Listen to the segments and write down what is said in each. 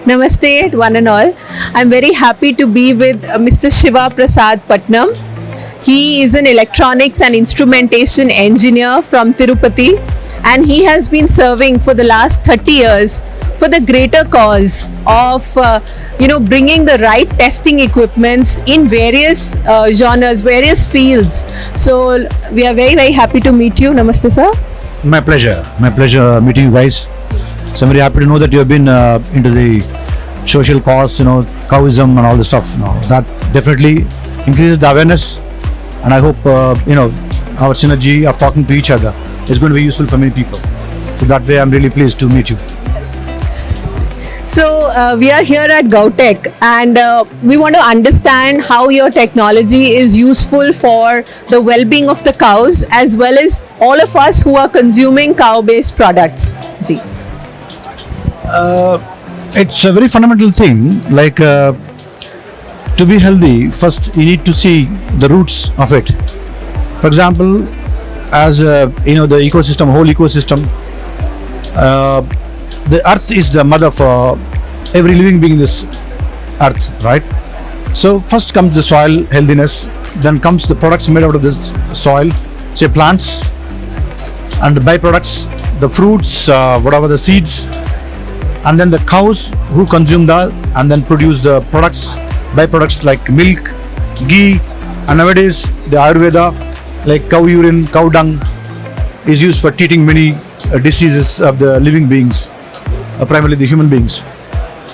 Namaste, one and all. I'm very happy to be with Mr. Shiva Prasad Patnam. He is an electronics and instrumentation engineer from Tirupati, and he has been serving for the last 30 years for the greater cause of bringing the right testing equipments in various genres, various fields. So we are very happy to meet you. Namaste, sir. My pleasure. My pleasure meeting you guys. So I'm very happy to know that you have been into the social cause, Cowism and all the stuff. That definitely increases the awareness, and I hope our synergy of talking to each other is going to be useful for many people. So that way, I'm really pleased to meet you. So we are here at GovTech, and we want to understand how your technology is useful for the well-being of the cows as well as all of us who are consuming cow-based products. Ji. It's a very fundamental thing. Like to be healthy, first you need to see the roots of it. For example, as the ecosystem, whole ecosystem. The earth is the mother for every living being in this earth, right? So first comes the soil healthiness, then comes the products made out of the soil, say plants, and the byproducts, the fruits, whatever the seeds, and then the cows who consume that and then produce the products, byproducts like milk, ghee, and nowadays the Ayurveda, like cow urine, cow dung, is used for treating many diseases of the living beings. Primarily the human beings.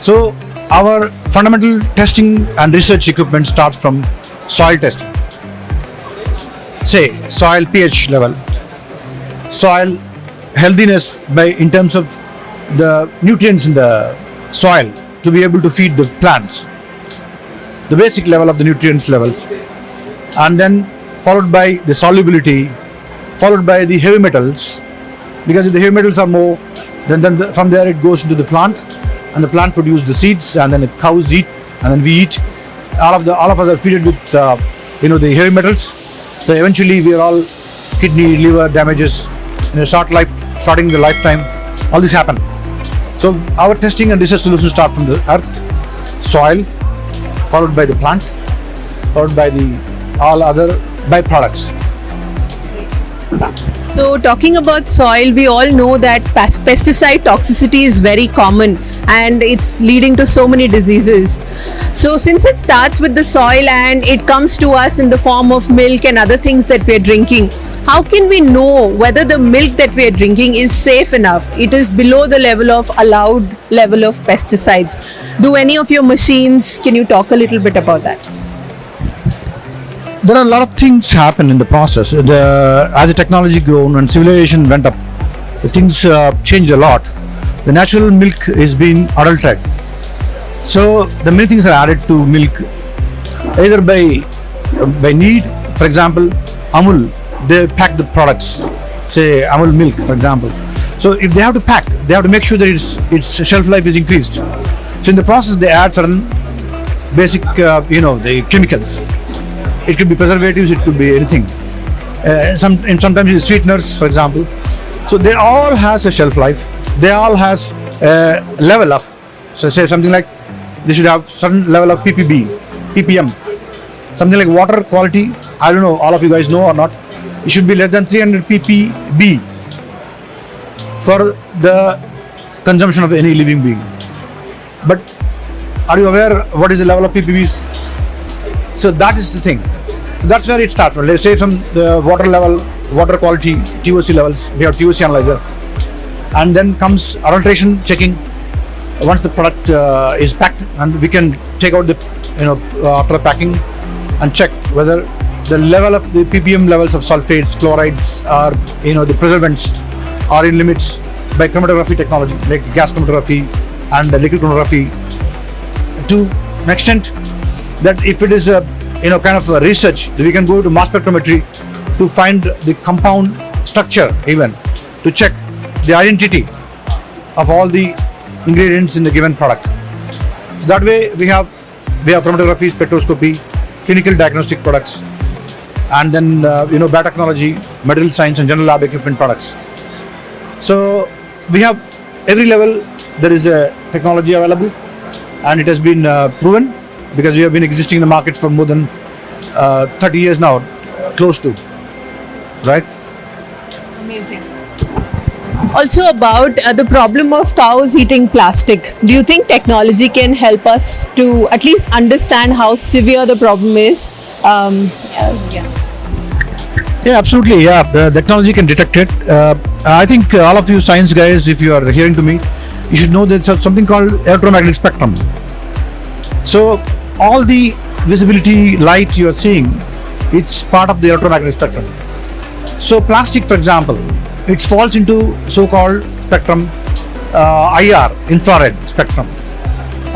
So our fundamental testing and research equipment starts from soil testing. Say soil pH level, soil healthiness in terms of the nutrients in the soil to be able to feed the plants, the basic level of the nutrients levels, and then followed by the solubility, followed by the heavy metals, because if the heavy metals are more, then from there it goes into the plant, and the plant produces the seeds, and then the cows eat, and then we eat. All of us are fed with the heavy metals. So eventually we are all kidney, liver damages in a starting the lifetime. All this happen. So our testing and research solutions start from the earth, soil, followed by the plant, followed by the all other byproducts. So talking about soil, we all know that pesticide toxicity is very common and it's leading to so many diseases. So since it starts with the soil and it comes to us in the form of milk and other things that we are drinking, how can we know whether the milk that we are drinking is safe enough? It is below the level of allowed level of pesticides. Do any of your machines, can you talk a little bit about that? There are a lot of things happen in the process. As the technology grown and civilization went up, things changed a lot. The natural milk is being adulterated. So the many things are added to milk, either by need. For example, Amul, they pack the products, say Amul milk, for example. So if they have to pack, they have to make sure that its shelf life is increased. So in the process, they add certain basic, the chemicals. It could be preservatives, it could be anything. Sometimes it's sweeteners, for example. So they all has a shelf life. They all has a level of, so say something like, they should have certain level of ppm. Something like water quality, I don't know, all of you guys know or not. It should be less than 300 ppb for the consumption of any living being. But are you aware what is the level of ppbs? So that is the thing. So that's where it starts from. Let's say from the water level, water quality, TOC levels, we have TOC analyzer. And then comes adulteration checking. Once the product is packed, and we can take out the, after packing and check whether the level of the ppm levels of sulfates, chlorides, or, the preservatives are in limits by chromatography technology, like gas chromatography and liquid chromatography, to an extent that if it is a kind of a research, we can go to mass spectrometry to find the compound structure, even to check the identity of all the ingredients in the given product. So that way we have chromatography, spectroscopy, clinical diagnostic products, and then biotechnology, material science, and general lab equipment products. So we have every level. There is a technology available, and it has been proven because we have been existing in the market for more than 30 years now, close to, right? Amazing. Also about the problem of cows eating plastic. Do you think technology can help us to at least understand how severe the problem is? Yeah, absolutely. Yeah, the technology can detect it. I think all of you science guys, if you are hearing to me, you should know that there's something called electromagnetic spectrum. So all the visibility light you are seeing, it's part of the electromagnetic spectrum. So plastic, for example, it falls into so-called spectrum, IR, infrared spectrum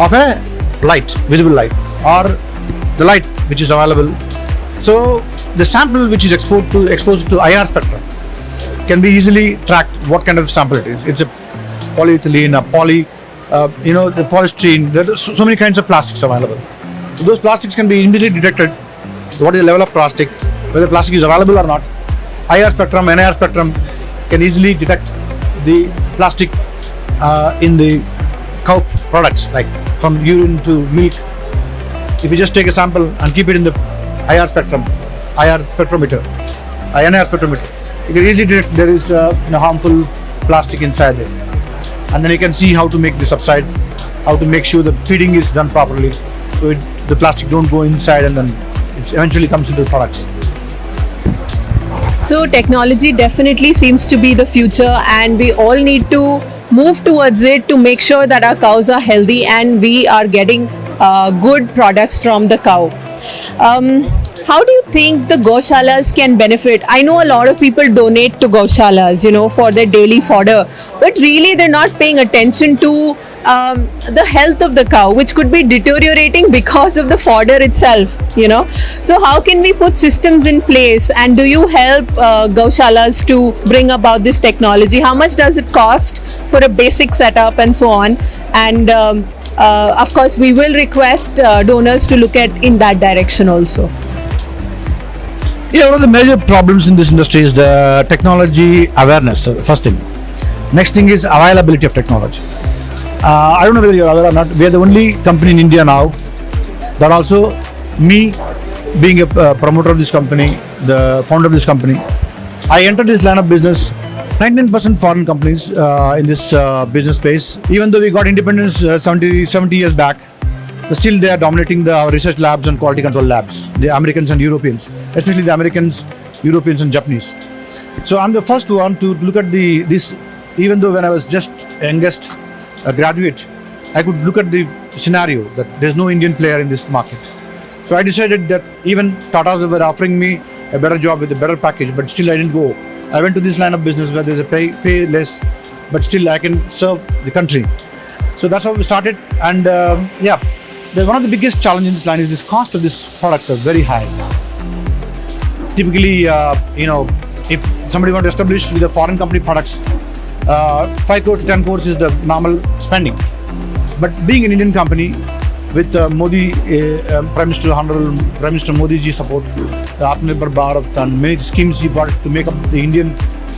of a light, visible light, or the light which is available. So the sample which is exposed to IR spectrum can be easily tracked what kind of sample it is. It's a polyethylene, a the polystyrene. There are so many kinds of plastics available. So those plastics can be immediately detected. What is the level of plastic, whether plastic is available or not. IR spectrum, NIR spectrum can easily detect the plastic in the cow products, like from urine to milk. If you just take a sample and keep it in the IR spectrum, IR spectrometer, NIR spectrometer, you can easily detect there is harmful plastic inside it. And then you can see how to make this subside, how to make sure the feeding is done properly, so the plastic don't go inside and then it eventually comes into the products. So technology definitely seems to be the future, and we all need to move towards it to make sure that our cows are healthy and we are getting good products from the cow. How do you think the Gaushalas can benefit? I know a lot of people donate to Gaushalas, for their daily fodder, but really they're not paying attention to the health of the cow, which could be deteriorating because of the fodder itself, So how can we put systems in place, and do you help Gaushalas to bring about this technology? How much does it cost for a basic setup and so on? And of course, we will request donors to look at in that direction also. Yeah, one of the major problems in this industry is the technology awareness, first thing. Next thing is availability of technology. I don't know whether you're aware or not, we are the only company in India now that also, me being a promoter of this company, the founder of this company, I entered this line of business. 99% foreign companies in this business space, even though we got independence 70 years back, still they are dominating our research labs and quality control labs, the Americans and Europeans, especially the Americans, Europeans and Japanese. So I'm the first one to look at this, even though when I was just youngest graduate, I could look at the scenario that there's no Indian player in this market. So I decided that even Tatas were offering me a better job with a better package, but still I didn't go. I went to this line of business where there's a pay less, but still I can serve the country. So that's how we started. And one of the biggest challenges in this line is this cost of these products are very high. Typically, if somebody wants to establish with a foreign company products, 5 crores to 10 crores is the normal spending. But being an Indian company with Modi, Prime Minister, Honorable Prime Minister Modi ji support, the Atmanirbhar Bharat and many schemes he brought to make up the Indian.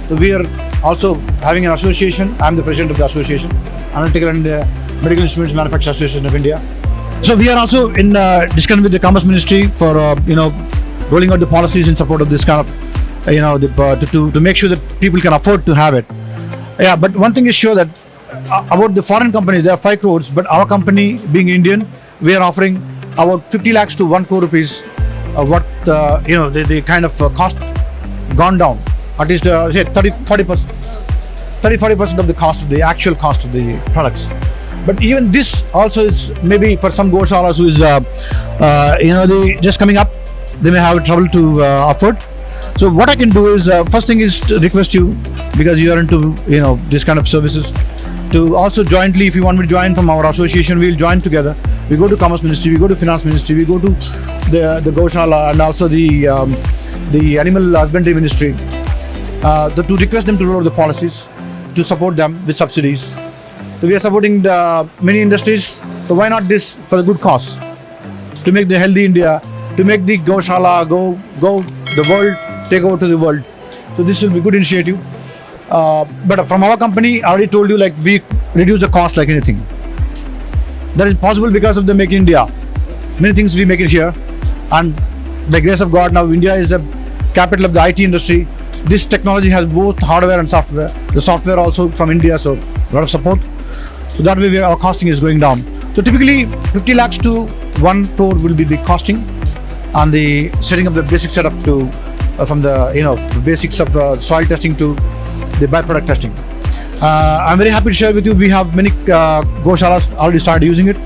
So we are also having an association. I'm the president of the association, Analytical and Medical Instruments Manufacturers Association of India. So we are also in discussion with the Commerce Ministry for rolling out the policies in support of this kind of to make sure that people can afford to have it. Yeah, but one thing is sure that about the foreign companies, there are 5 crores, but our company being Indian, we are offering about 50 lakhs to 1 crore rupees of what the kind of cost gone down, at least say 30-40% of the cost of the actual cost of the products. But even this also is maybe for some Gaushalas who is they just coming up, they may have trouble to afford. So what I can do is first thing is to request you, because you are into this kind of services, to also jointly, if you want me to join from our association, we'll join together. We go to Commerce Ministry, we go to Finance Ministry, we go to the Gaushala and also the Animal Husbandry Ministry to request them to roll out the policies to support them with subsidies. So we are supporting the many industries. So why not this for the good cause? To make the healthy India, to make the Gaushala go the world, take over to the world. So this will be good initiative. But from our company, I already told you, like, we reduce the cost like anything. That is possible because of the Make in India. Many things we make it here, and by grace of God, now India is the capital of the IT industry. This technology has both hardware and software. The software also from India, so a lot of support. So that way our costing is going down. So typically 50 lakhs to 1 crore will be the costing, and the setting up the basic setup to from the the basics of soil testing to the byproduct testing. I'm very happy to share with you, we have many Goshalas already started using it.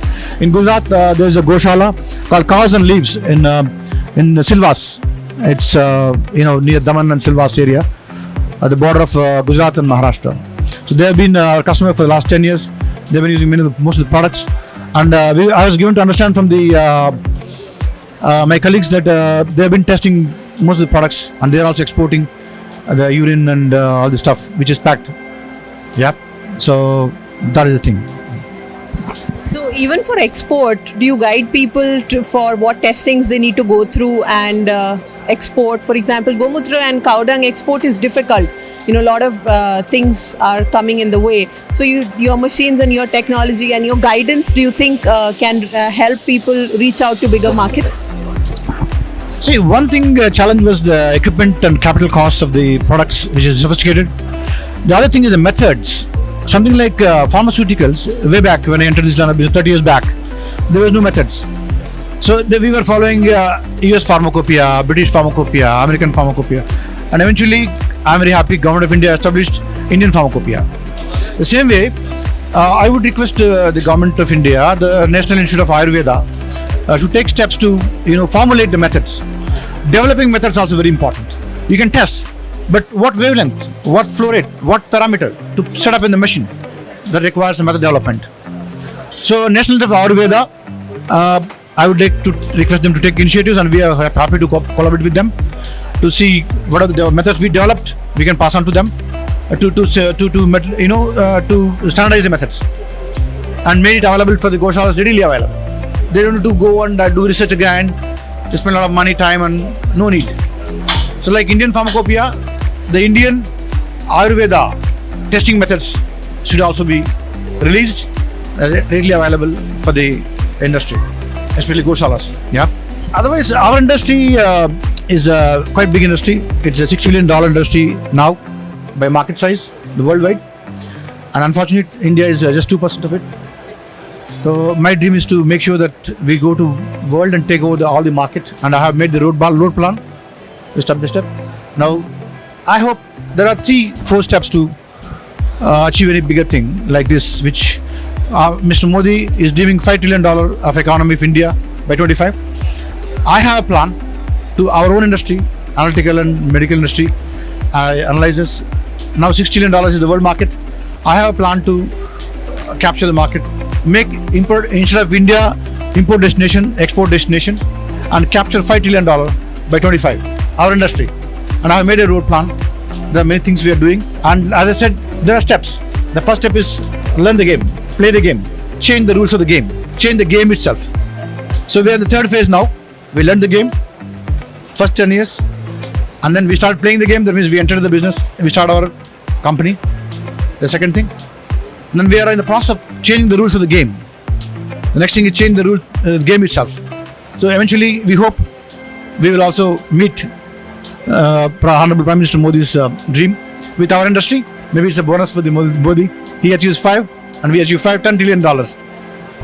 In Gujarat, there's a Goshala called Cows and Leaves in Silvas. It's near Daman and Silvas area, at the border of Gujarat and Maharashtra. So they have been a customer for the last 10 years. They've been using most of the products, and I was given to understand from my colleagues that they have been testing most of the products, and they are also exporting the urine and all the stuff which is packed. Yeah, so that is the thing. So even for export, do you guide people for what testings they need to go through and export? For example, Gomutra and cow dung export is difficult. A lot of things are coming in the way. So your machines and your technology and your guidance, do you think can help people reach out to bigger markets? See, one thing challenge was the equipment and capital costs of the products, which is sophisticated. The other thing is the methods. Something like pharmaceuticals, way back when I entered this line 30 years back, there was no methods. So we were following US pharmacopoeia, British pharmacopoeia, American pharmacopoeia, and eventually I'm very happy government of India established Indian pharmacopoeia. The same way, I would request the government of India, the National Institute of Ayurveda, to take steps to formulate the methods. Developing methods also very important. You can test, but what wavelength, what flow rate, what parameter to set up in the machine, that requires a method development. So National Institute of Ayurveda, I would like to request them to take initiatives, and we are happy to collaborate with them to see what are the methods we developed. We can pass on to them to standardize the methods and make it available for the Goshalas, readily available. They don't need to go and do research again, to spend a lot of money, time, and no need. So like Indian pharmacopoeia, the Indian Ayurveda testing methods should also be released, readily available for the industry, especially Goshalas. Yeah. Otherwise, our industry is a quite big industry. It's a $6 billion industry now by market size, the worldwide. And unfortunately, India is just 2% of it. So my dream is to make sure that we go to world and take over all the market. And I have made the road plan, step by step. Now, I hope there are 3-4 steps to achieve any bigger thing like this, which Mr. Modi is dreaming $5 trillion of economy of India by 25. I have a plan to our own industry, analytical and medical industry. I analyze this. Now $6 trillion is the world market. I have a plan to capture the market, make import instead of India import destination, export destination, and capture $5 trillion by 25. Our industry. And I have made a road plan. There are many things we are doing, and as I said, there are steps. The first step is learn the game, play the game, change the rules of the game, change the game itself. So we are in the third phase now. We learn the game, first 10 years, and then we start playing the game. That means we enter the business, we start our company. The second thing, and then we are in the process of changing the rules of the game. The next thing is change the game itself. So eventually, we hope we will also meet Honorable Prime Minister Modi's dream with our industry. Maybe it's a bonus for the Modi. He achieves 5, and we achieve $10 trillion.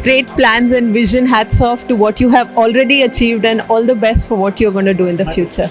Great plans and vision. Hats off to what you have already achieved, and all the best for what you're going to do in the future.